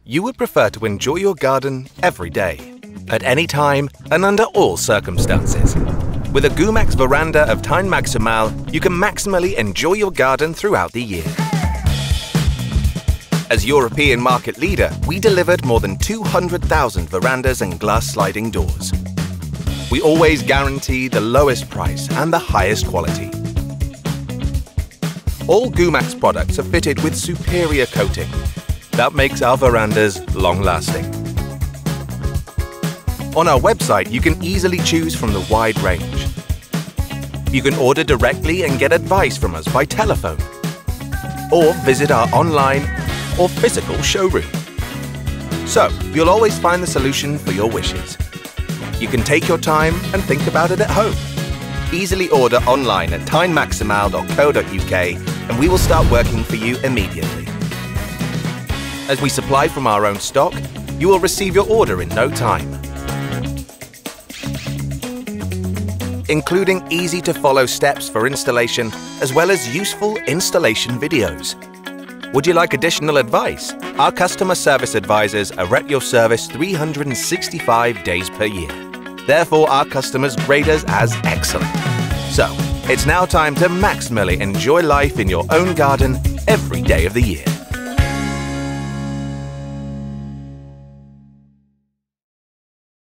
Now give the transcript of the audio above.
You would prefer to enjoy your garden every day, at any time and under all circumstances. With a Tuinmax veranda of Tuinmaximaal, you can maximally enjoy your garden throughout the year. As European market leader, we delivered more than 200,000 verandas and glass sliding doors. We always guarantee the lowest price and the highest quality. All Tuinmax products are fitted with superior coating. That makes our verandas long-lasting. On our website, you can easily choose from the wide range. You can order directly and get advice from us by telephone, or visit our online or physical showroom. So, you'll always find the solution for your wishes. You can take your time and think about it at home. Easily order online at tuinmaximaal.co.uk and we will start working for you immediately. As we supply from our own stock, you will receive your order in no time. Including easy-to-follow steps for installation, as well as useful installation videos. Would you like additional advice? Our customer service advisors are at your service 365 days per year. Therefore, our customers rate us as excellent. So, it's now time to maximally enjoy life in your own garden every day of the year.